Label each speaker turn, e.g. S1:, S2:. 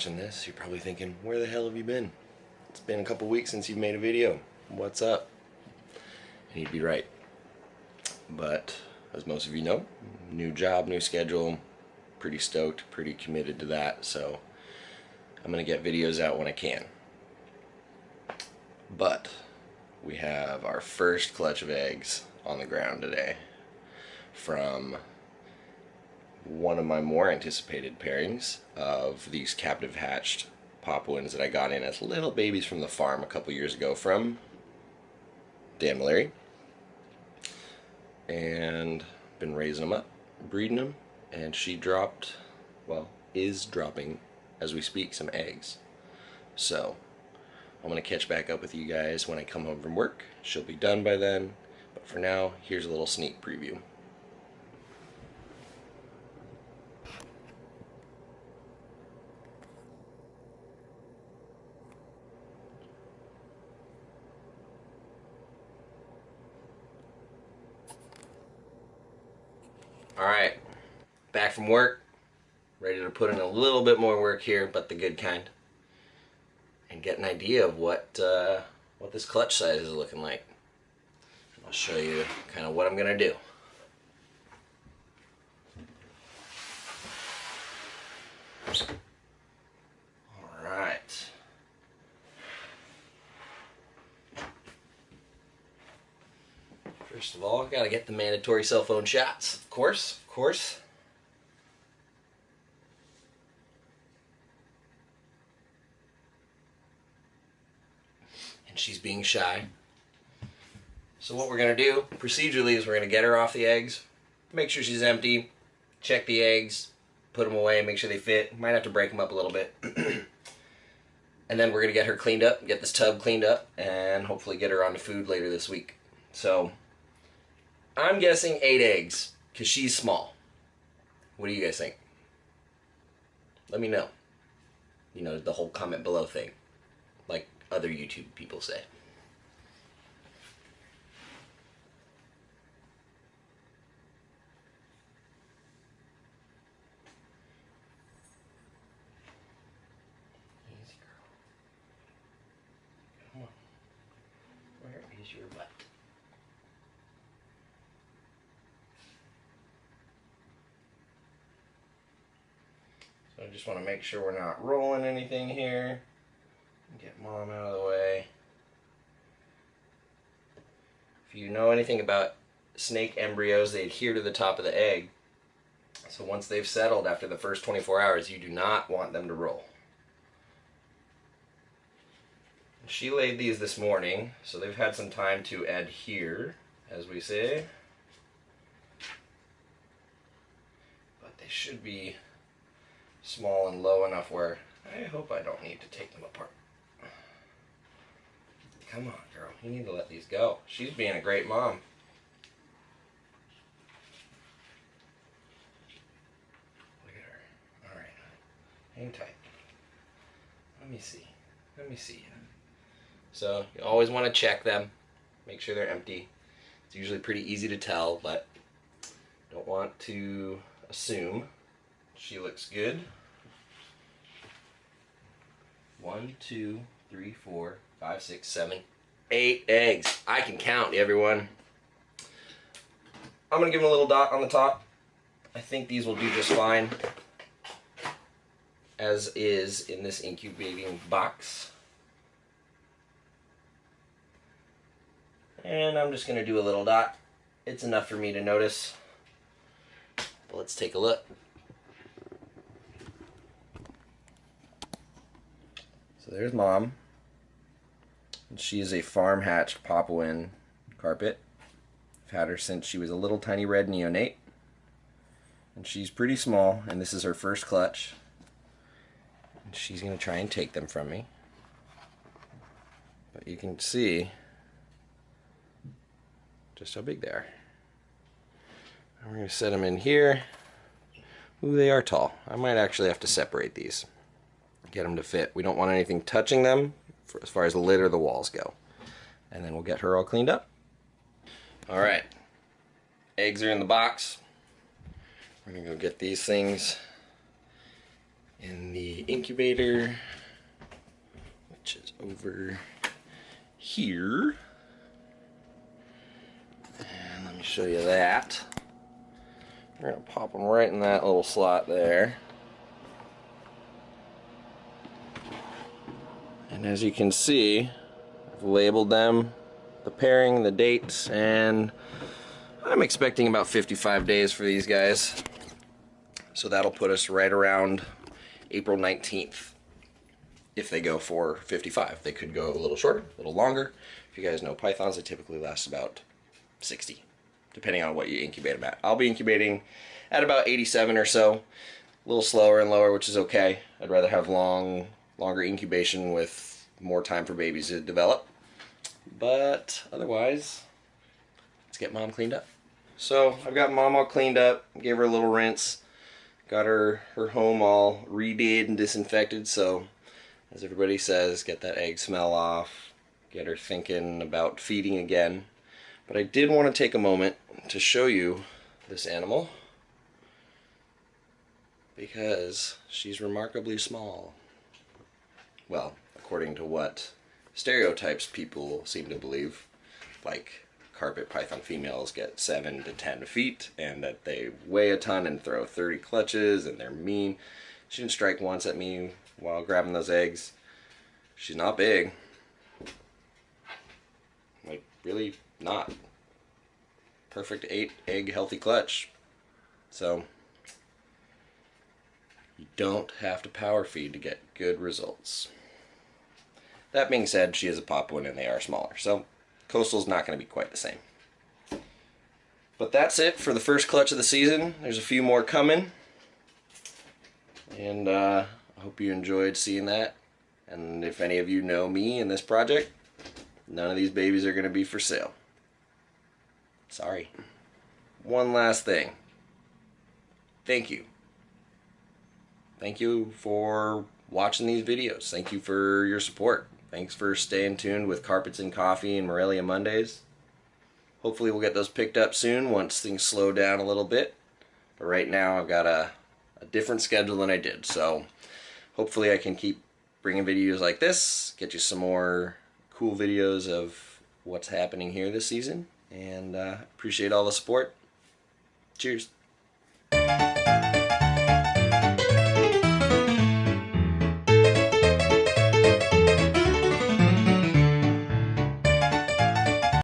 S1: watching this, you're probably thinking, where the hell have you been? It's been a couple weeks since you've made a video. What's up? And you'd be right. But as most of you know, new job, new schedule, pretty stoked, pretty committed to that, so I'm gonna get videos out when I can. But we have our first clutch of eggs on the ground today from one of my more anticipated pairings of these captive hatched Papuans that I got in as little babies from the farm a couple years ago from Dan Morelia, and been raising them up, breeding them, and she dropped, well, is dropping as we speak, some eggs. So I'm gonna catch back up with you guys when I come home from work. She'll be done by then, but for now, here's a little sneak preview. Alright, back from work, ready to put in a little bit more work here, but the good kind, and get an idea of what this clutch size is looking like. I'll show you kind of what I'm going to do. Alright. First of all, I've got to get the mandatory cell phone shots, of course. And she's being shy. So what we're going to do procedurally is we're going to get her off the eggs, make sure she's empty, check the eggs, put them away, make sure they fit. Might have to break them up a little bit. And then we're going to get her cleaned up, get this tub cleaned up, and hopefully get her onto food later this week. So I'm guessing 8 eggs, because she's small. What do you guys think? Let me know. You know, the whole comment below thing, like other YouTube people say. Easy, girl. Come on. Where is your butt? So I just want to make sure we're not rolling anything here. Get mom out of the way. If you know anything about snake embryos, they adhere to the top of the egg. So once they've settled after the first 24 hours, you do not want them to roll. She laid these this morning, so they've had some time to adhere, as we say. But they should be small and low enough where I hope I don't need to take them apart. Come on, girl. You need to let these go. She's being a great mom. Look at her. All right. Hang tight. Let me see. Let me see you. So you always want to check them. Make sure they're empty. It's usually pretty easy to tell, but don't want to assume. She looks good. 1, 2, 3, 4, 5, 6, 7, 8 eggs. I can count, everyone. I'm going to give them a little dot on the top. I think these will do just fine, as is in this incubating box. And I'm just going to do a little dot. It's enough for me to notice. But let's take a look. So there's mom. And she is a farm hatched Papuan Carpet. I've had her since she was a little tiny red neonate. And she's pretty small, and this is her first clutch. And she's going to try and take them from me. But you can see just how big they are. And we're going to set them in here. Ooh, they are tall. I might actually have to separate these. Get them to fit. We don't want anything touching them as far as the lid or the walls go. And then we'll get her all cleaned up. Alright. Eggs are in the box. We're going to go get these things in the incubator, which is over here. And let me show you that. We're going to pop them right in that little slot there. And as you can see, I've labeled them, the pairing, the dates, and I'm expecting about 55 days for these guys. So that'll put us right around April 19th. If they go for 55. They could go a little shorter, a little longer. If you guys know pythons, they typically last about 60, depending on what you incubate them at. I'll be incubating at about 87 or so, a little slower and lower, which is okay. I'd rather have longer incubation with more time for babies to develop. But otherwise, let's get mom cleaned up. So I've got mom all cleaned up, gave her a little rinse, got her home all redid and disinfected, so as everybody says, get that egg smell off, get her thinking about feeding again. But I did want to take a moment to show you this animal because she's remarkably small. Well, according to what stereotypes people seem to believe, like carpet python females get 7 to 10 feet and that they weigh a ton and throw 30 clutches and they're mean. She didn't strike once at me while grabbing those eggs. She's not big. Like, really not. Perfect 8 egg healthy clutch. So, you don't have to power feed to get good results. That being said, she is a Papuan and they are smaller, so coastal's not going to be quite the same. But that's it for the first clutch of the season. There's a few more coming. And I hope you enjoyed seeing that. And if any of you know me in this project, none of these babies are going to be for sale. Sorry. One last thing. Thank you. Thank you for watching these videos. Thank you for your support. Thanks for staying tuned with Carpets and Coffee and Morelia Mondays. Hopefully we'll get those picked up soon once things slow down a little bit. But right now I've got a different schedule than I did. So hopefully I can keep bringing videos like this, get you some more cool videos of what's happening here this season. And appreciate all the support. Cheers.